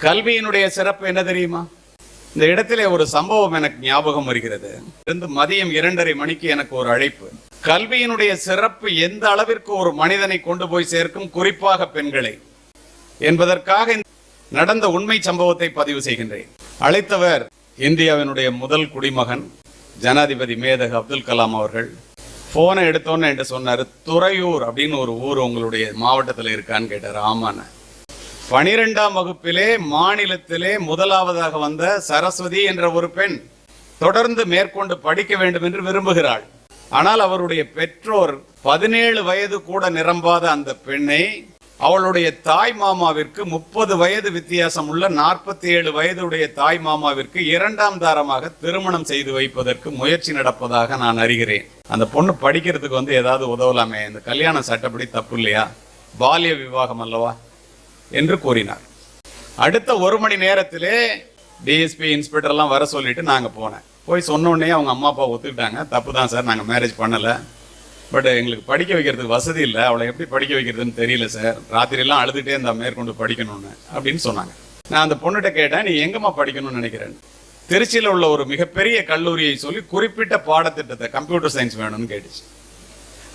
கல்வியினுடைய சிறப்பு என்ன தெரியுமா? இந்த இடத்திலே ஒரு சம்பவம் எனக்கு ஞாபகம் வருகிறது. மதியம் 2:30 மணிக்கு எனக்கு ஒரு அழைப்பு. கல்வியினுடைய சிறப்பு எந்த அளவிற்கு ஒரு மனிதனை கொண்டு போய் சேர்க்கும், குறிப்பாக பெண்களை, என்பதற்காக நடந்த உண்மை சம்பவத்தை பதிவு செய்கின்றேன். அழைத்தவர் இந்தியாவினுடைய முதல் குடிமகன் ஜனாதிபதி மேதகு அப்துல் கலாம் அவர்கள். போனை எடுத்தோன்னு என்று சொன்னார், துறையூர் அப்படின்னு ஒரு ஊர் உங்களுடைய மாவட்டத்தில் இருக்கான்னு கேட்டார். ஆமான. 12ஆம் வகுப்பிலே மாநிலத்திலே முதலாவதாக வந்த சரஸ்வதி என்ற ஒரு பெண் தொடர்ந்து மேற்கொண்டு படிக்க வேண்டும் என்று விரும்புகிறாள். ஆனால் அவருடைய பெற்றோர் 17 வயது கூட நிரம்பாத அந்த பெண்ணை அவளுடைய தாய் மாமாவிற்கு 30 வயது வித்தியாசம் உள்ள 47 வயதுடைய தாய் மாமாவிற்கு 2ஆம் தாரமாக திருமணம் செய்து வைப்பதற்கு முயற்சி நடப்பதாக நான் அறிகிறேன். அந்த பொண்ணு படிக்கிறதுக்கு ஏதாவது உதவலாமே, இந்த கல்யாண சட்டப்படி தப்பு இல்லையா, பால்ய விவாகம் அல்லவா என்று கூறினார். அடுத்த 1 மணி நேரத்திலே டிஎஸ்பி இன்ஸ்பெக்டர் எல்லாம் வர சொல்லிட்டு நாங்கள் போனேன். போய் சொன்னோடனே அவங்க அம்மா அப்பா ஒத்துக்கிட்டாங்க, தப்பு தான் சார், நாங்கள் மேரேஜ் பண்ணலை, பட் எங்களுக்கு படிக்க வைக்கிறதுக்கு வசதி இல்லை, அவளை எப்படி படிக்க வைக்கிறதுன்னு தெரியல சார், ராத்திரியெல்லாம் அழுதுகிட்டே இருந்தா மேற்கொண்டு படிக்கணும்னு அப்படின்னு சொன்னாங்க. நான் அந்த பொண்ணுகிட்ட கேட்டேன், நீ எங்கம்மா படிக்கணும்னு நினைக்கிறேன்? திருச்சியில் உள்ள ஒரு மிகப்பெரிய கல்லூரியை சொல்லி குறிப்பிட்ட பாடத்திட்டத்தை கம்ப்யூட்டர் சயின்ஸ் வேணும்னு கேட்டுச்சு.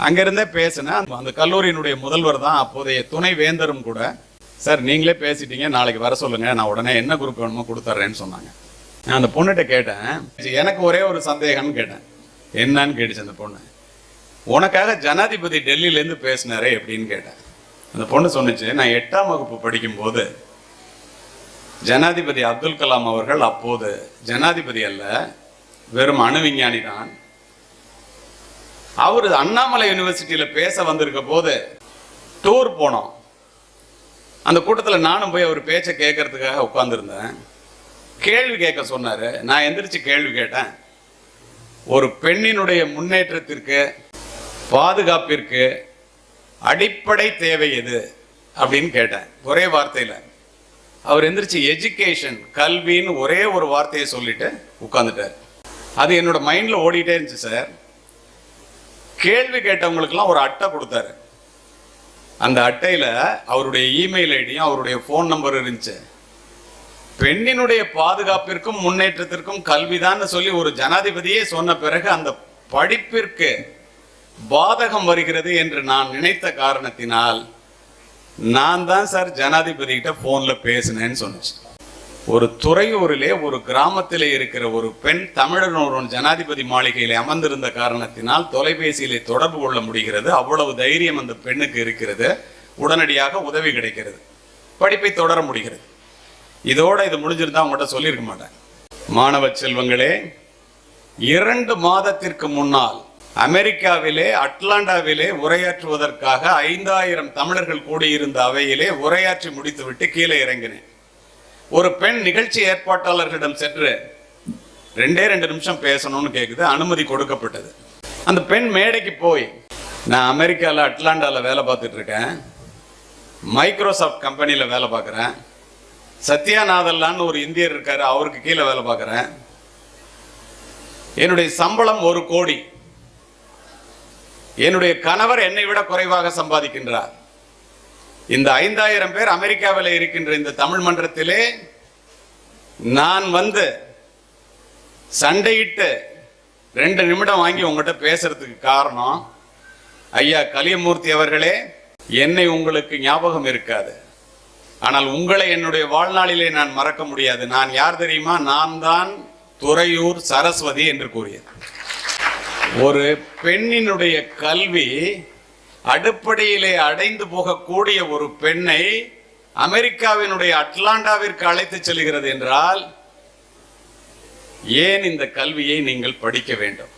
அங்கிருந்தே பேசினேன். அந்த கல்லூரியினுடைய முதல்வர் தான் அப்போதைய துணை வேந்தரும் கூட. சார் நீங்களே பேசிட்டீங்க, நாளைக்கு வர சொல்லுங்க, நான் உடனே என்ன குரூப் வேணுமோ கொடுத்துட்றேன்னு சொன்னாங்க. நான் அந்த பொண்ணுகிட்ட கேட்டேன், எனக்கு ஒரே ஒரு சந்தேகம்னு கேட்டேன். என்னன்னு கேட்டுச்சு அந்த பொண்ணு. உனக்காக ஜனாதிபதி டெல்லியிலேருந்து பேசினாரே எப்படின்னு கேட்டேன். அந்த பொண்ணு சொன்னிச்சு, நான் 8ஆம் வகுப்பு படிக்கும் போது ஜனாதிபதி அப்துல் கலாம் அவர்கள், அப்போது ஜனாதிபதி அல்ல, வெறும் அணு விஞ்ஞானி தான், அவரு அண்ணாமலை யூனிவர்சிட்டியில பேச வந்திருக்க போது டூர் போனோம். அந்த கூட்டத்தில் நானும் போய் அவர் பேச்சை கேட்கறதுக்காக உட்கார்ந்துருந்தேன். கேள்வி கேட்க சொன்னாரு. நான் எந்திரிச்சு கேள்வி கேட்டேன். ஒரு பெண்ணினுடைய முன்னேற்றத்திற்கு, பாதுகாப்பிற்கு அடிப்படை தேவை எது அப்படின்னு கேட்டேன். ஒரே வார்த்தையில் அவர் எந்திரிச்சு எஜுகேஷன், கல்வின்னு ஒரே ஒரு வார்த்தையை சொல்லிட்டு உட்கார்ந்துட்டார். அது என்னோட மைண்ட்ல ஓடிட்டே இருந்துச்சு சார். கேள்வி கேட்டவங்களுக்கெல்லாம் ஒரு அட்டை கொடுத்தாரு. அந்த அட்டையில அவருடைய இமெயில் ஐடியும் அவருடைய போன் நம்பர் இருந்துச்சு. பெண்ணினுடைய பாதுகாப்பிற்கும் முன்னேற்றத்திற்கும் கல்விதான் சொல்லி ஒரு ஜனாதிபதியே சொன்ன பிறகு அந்த படிப்பிற்கு பாதகம் வருகிறது என்று நான் நினைத்த காரணத்தினால் நான் தான் சார் ஜனாதிபதி கிட்ட போன்ல பேசினேன்னு சொன்னேன். ஒரு துறையூரிலே ஒரு கிராமத்திலே இருக்கிற ஒரு பெண் தமிழர் ஒருவன் ஜனாதிபதி மாளிகையிலே அமர்ந்திருந்த காரணத்தினால் தொலைபேசியிலே தொடர்பு கொள்ள முடிகிறது. அவ்வளவு தைரியம் அந்த பெண்ணுக்கு இருக்கிறது. உடனடியாக உதவி கிடைக்கிறது, படிப்பை தொடர முடிகிறது. இதோட இது முடிஞ்சிருந்தா அவங்ககிட்ட சொல்லியிருக்க மாட்டேன். மாணவ செல்வங்களே, 2 மாதத்திற்கு முன்னால் அமெரிக்காவிலே அட்லாண்டாவிலே உரையாற்றுவதற்காக 5000 தமிழர்கள் கூடியிருந்த அவையிலே உரையாற்றி முடித்துவிட்டு கீழே இறங்கினேன். ஒரு பெண் நிகழ்ச்சி ஏற்பாட்டாளர்களிடம் சென்று 2 நிமிஷம் பேசணும்னு கேட்குது. அனுமதி கொடுக்கப்பட்டது. அந்த பெண் மேடைக்கு போய், நான் அமெரிக்காவில் அட்லாண்டாவில் வேலை பார்த்துட்டு இருக்கேன், மைக்ரோசாஃப்ட் கம்பெனியில் வேலை பார்க்குறேன், சத்யாநாதல்லான்னு ஒரு இந்தியர் இருக்காரு, அவருக்கு கீழே வேலை பார்க்குறேன், என்னுடைய சம்பளம் 1 கோடி, என்னுடைய கணவர் என்னை விட குறைவாக சம்பாதிக்கின்றார், இந்த 5000 பேர் அமெரிக்காவில் இருக்கின்ற இந்த தமிழ் மன்றத்திலே நான் வந்து சண்டையிட்டு 2 நிமிடம் வாங்கி உங்ககிட்ட பேசுறதுக்கு காரணம், ஐயா கலியமூர்த்தி அவர்களே, என்னை உங்களுக்கு ஞாபகம் இருக்காது, ஆனால் உங்களை என்னுடைய வாழ்நாளிலே நான் மறக்க முடியாது. நான் யார் தெரியுமா? நான் தான் துறையூர் சரஸ்வதி என்று கூறியது. ஒரு பெண்ணினுடைய கல்வி அடிப்படையிலே அடைந்து போகக்கூடிய ஒரு பெண்ணை அமெரிக்காவினுடைய அட்லாண்டாவிற்கு அழைத்து செல்கிறது என்றால், ஏன் இந்த கல்வியை நீங்கள் படிக்க வேண்டும்?